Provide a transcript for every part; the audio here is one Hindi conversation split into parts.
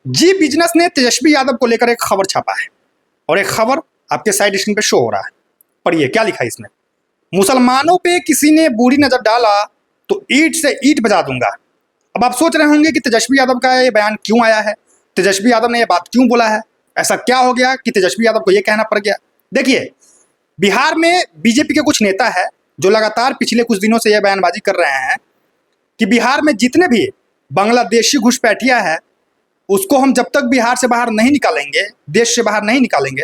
जी बिजनेस ने तेजस्वी यादव को लेकर एक खबर छापा है और एक खबर आपके साइड स्क्रीन पे शो हो रहा है। पढ़िए क्या लिखा है इसमें। मुसलमानों पे किसी ने बुरी नजर डाला तो ईंट से ईंट बजा दूंगा। अब आप सोच रहे होंगे कि तेजस्वी यादव का ये बयान क्यों आया है, तेजस्वी यादव ने ये बात क्यों बोला है, ऐसा क्या हो गया कि तेजस्वी यादव को ये कहना पड़ गया। देखिए, बिहार में बीजेपी के कुछ नेता है जो लगातार पिछले कुछ दिनों से यह बयानबाजी कर रहे हैं कि बिहार में जितने भी बांग्लादेशी घुसपैठिया है उसको हम जब तक बिहार से बाहर नहीं निकालेंगे, देश से बाहर नहीं निकालेंगे,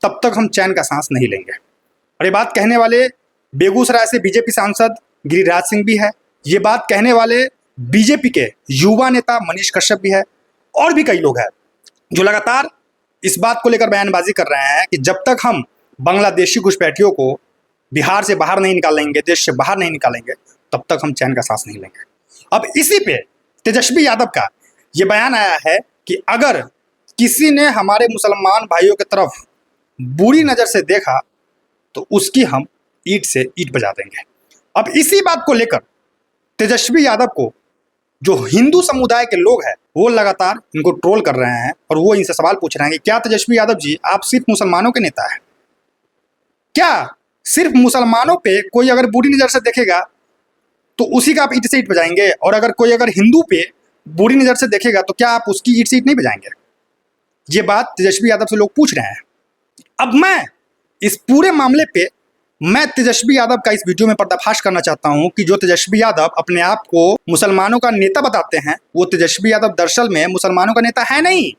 तब तक हम चैन का सांस नहीं लेंगे। और ये बात कहने वाले बेगूसराय से बीजेपी सांसद गिरिराज सिंह भी है, ये बात कहने वाले बीजेपी के युवा नेता मनीष कश्यप भी है, और भी कई लोग हैं जो लगातार इस बात को लेकर बयानबाजी कर रहे हैं कि जब तक हम बांग्लादेशी घुसपैठियों को बिहार से बाहर नहीं निकालेंगे, देश से बाहर नहीं निकालेंगे, तब तक हम चैन का सांस नहीं लेंगे। अब इसी पे तेजस्वी यादव का ये बयान आया है कि अगर किसी ने हमारे मुसलमान भाइयों की तरफ बुरी नज़र से देखा तो उसकी हम ईंट से ईंट बजा देंगे। अब इसी बात को लेकर तेजस्वी यादव को जो हिंदू समुदाय के लोग हैं वो लगातार इनको ट्रोल कर रहे हैं और वो इनसे सवाल पूछ रहे हैं कि क्या तेजस्वी यादव जी आप सिर्फ मुसलमानों के नेता हैं? क्या सिर्फ मुसलमानों पे कोई अगर बुरी नज़र से देखेगा तो उसी का आप ईंट से ईंट बजाएंगे, और अगर कोई अगर हिंदू पे बुरी नज़र से देखेगा तो क्या आप उसकी ईंट से ईंट नहीं बजाएंगे? ये बात तेजस्वी यादव से लोग पूछ रहे हैं। अब मैं इस पूरे मामले पे मैं तेजस्वी यादव का इस वीडियो में पर्दाफाश करना चाहता हूं कि जो तेजस्वी यादव अपने आप को मुसलमानों का नेता बताते हैं, वो तेजस्वी यादव दरअसल में मुसलमानों का नेता है नहीं,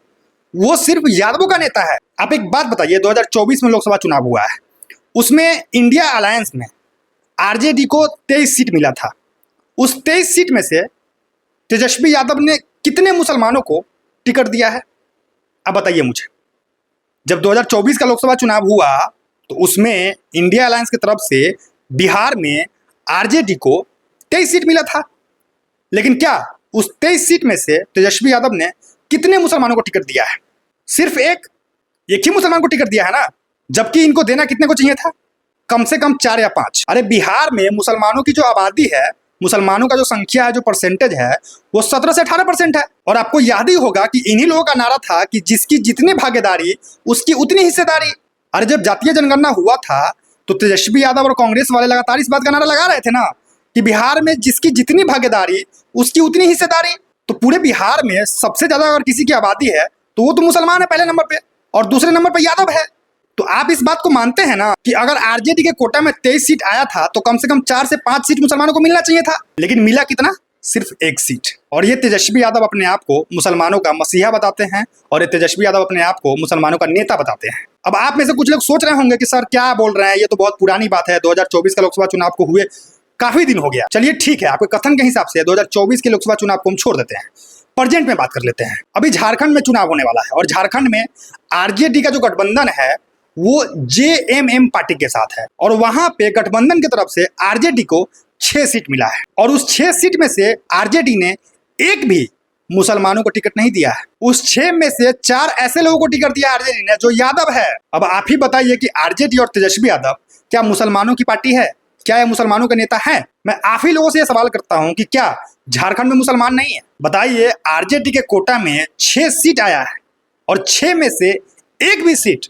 वो सिर्फ यादवों का नेता है। आप एक बात बताइए, 2024 में लोकसभा चुनाव हुआ है, उसमें इंडिया अलायंस में आरजेडी को 23 सीट मिला था। उस 23 सीट में से तेजस्वी यादव ने कितने मुसलमानों को टिकट दिया है? अब बताइए मुझे। जब 2024 का लोकसभा चुनाव हुआ तो उसमें इंडिया अलायंस की तरफ से बिहार में आरजेडी को 23 सीट मिला था, लेकिन क्या उस 23 सीट में से तेजस्वी यादव ने कितने मुसलमानों को टिकट दिया है? सिर्फ एक ही मुसलमान को टिकट दिया है ना, जबकि इनको देना कितने को चाहिए था? कम से कम 4 या 5। अरे बिहार में मुसलमानों की जो आबादी है, मुसलमानों का जो संख्या है, जो परसेंटेज है, वो 17 से 18% है। और आपको याद ही होगा कि इन्हीं लोगों का नारा था कि जिसकी जितनी भागीदारी उसकी उतनी हिस्सेदारी। अरे जब जातीय जनगणना हुआ था तो तेजस्वी यादव और कांग्रेस वाले लगातार इस बात का नारा लगा रहे थे ना कि बिहार में जिसकी जितनी भागीदारी उसकी उतनी हिस्सेदारी। तो पूरे बिहार में सबसे ज्यादा अगर किसी की आबादी है तो वो तो मुसलमान है पहले नंबर पे, और दूसरे नंबर पे यादव है। तो आप इस बात को मानते हैं ना कि अगर आरजेडी के कोटा में 23 सीट आया था तो कम से कम 4 से 5 सीट मुसलमानों को मिलना चाहिए था, लेकिन मिला कितना? सिर्फ 1 सीट। और ये तेजस्वी यादव अपने आप को मुसलमानों का मसीहा बताते हैं और ये तेजस्वी यादव अपने आप को मुसलमानों का नेता बताते हैं। अब आप में से कुछ लोग सोच रहे होंगे कि सर क्या बोल रहे हैं, ये तो बहुत पुरानी बात है, 2024 का लोकसभा चुनाव को हुए काफी दिन हो गया। चलिए ठीक है, आपके कथन के हिसाब से 2024 के लोकसभा चुनाव को हम छोड़ देते हैं, प्रेजेंट में बात कर लेते हैं। अभी झारखंड में चुनाव होने वाला है और झारखंड में आरजेडी का जो गठबंधन है वो जेएमएम पार्टी के साथ है, और वहां पे गठबंधन की तरफ से आरजेडी को 6 सीट मिला है, और उस 6 सीट में से आरजेडी ने एक भी मुसलमानों को टिकट नहीं दिया है। उस 6 में से 4 ऐसे लोगों को टिकट दिया आरजेडी ने जो यादव है। अब आप ही बताइए कि आरजेडी और तेजस्वी यादव क्या मुसलमानों की पार्टी है? क्या ये मुसलमानों का नेता है? मैं आप ही लोगों से यह सवाल करता हूं कि क्या झारखंड में मुसलमान नहीं है? बताइए, आरजेडी के कोटा में 6 सीट आया है और 6 में से एक भी सीट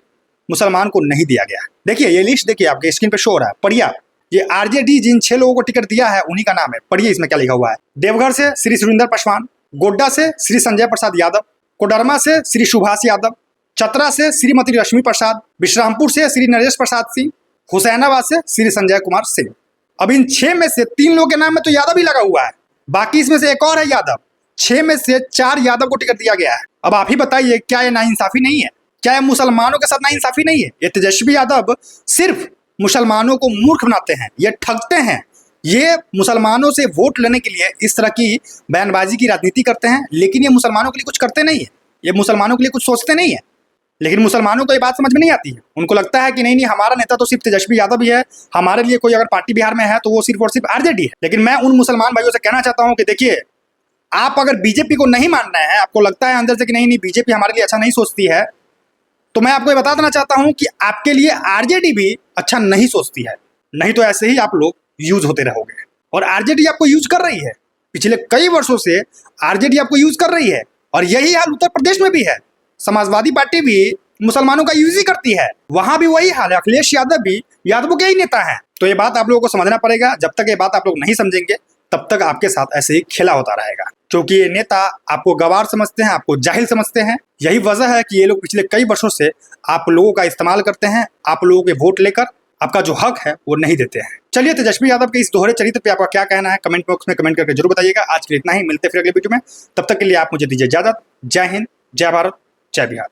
मुसलमान को नहीं दिया गया। देखिए ये लिस्ट देखिए, आपके स्क्रीन पे शो हो रहा है, पढ़िए। ये आरजेडी जिन 6 लोगों को टिकट दिया है उन्हीं का नाम है, पढ़िए इसमें क्या लिखा हुआ है। देवघर से श्री सुरेंद्र पासवान, गोड्डा से श्री संजय प्रसाद यादव, कोडरमा से श्री सुभाष यादव, चतरा से श्रीमती रश्मि प्रसाद, विश्रामपुर से श्री नरेश प्रसाद सिंह, हुसैनाबाद से श्री संजय कुमार सिंह। अब इन 6 में से 3 लोगों के नाम में तो यादव ही लगा हुआ है, बाकी इसमें से एक और है यादव। 6 में से 4 यादव को टिकट दिया गया है। अब आप ही बताइए, क्या ये नाइंसाफी नहीं है? क्या ये मुसलमानों के साथ नाइंसाफी नहीं है? ये तेजस्वी यादव सिर्फ मुसलमानों को मूर्ख बनाते हैं, ये ठगते हैं, ये मुसलमानों से वोट लेने के लिए इस तरह की बयानबाजी की राजनीति करते हैं, लेकिन ये मुसलमानों के लिए कुछ करते नहीं है, ये मुसलमानों के लिए कुछ सोचते नहीं है। लेकिन मुसलमानों को ये बात समझ में नहीं आती है। उनको लगता है कि नहीं हमारा नेता तो सिर्फ तेजस्वी यादव ही है, हमारे लिए कोई अगर पार्टी बिहार में है तो वो सिर्फ और सिर्फ आरजेडी है। लेकिन मैं उन मुसलमान भाइयों से कहना चाहता हूँ कि देखिए, आप अगर बीजेपी को नहीं मान रहे हैं, आपको लगता है अंदर से कि नहीं बीजेपी हमारे लिए अच्छा नहीं सोचती है, तो मैं आपको ये बता देना चाहता हूं कि आपके लिए आरजेडी भी अच्छा नहीं सोचती है, नहीं तो ऐसे ही आप लोग यूज होते रहोगे। और आरजेडी आपको यूज कर रही है, पिछले कई वर्षों से आरजेडी आपको यूज कर रही है। और यही हाल उत्तर प्रदेश में भी है। समाजवादी पार्टी भी मुसलमानों का यूज ही करती है, वहां भी वही हाल है। अखिलेश यादव भी यादवों के ही नेता हैं। तो ये बात आप लोगों को समझना पड़ेगा। जब तक ये बात आप लोग नहीं समझेंगे तब तक आपके साथ ऐसे ही खेला होता रहेगा, क्योंकि ये नेता आपको गवार समझते हैं, आपको जाहिल समझते हैं। यही वजह है कि ये लोग पिछले कई वर्षों से आप लोगों का इस्तेमाल करते हैं, आप लोगों के वोट लेकर आपका जो हक है वो नहीं देते हैं। चलिए, तेजस्वी यादव के इस दोहरे चरित्र पे आपका क्या कहना है कमेंट बॉक्स में कमेंट करके जरूर बताइएगा। आज के लिए इतना ही, मिलते फिर अगले वीडियो में। तब तक के लिए आप मुझे दीजिए इजाजत। जय हिंद, जय भारत, जय बिहार।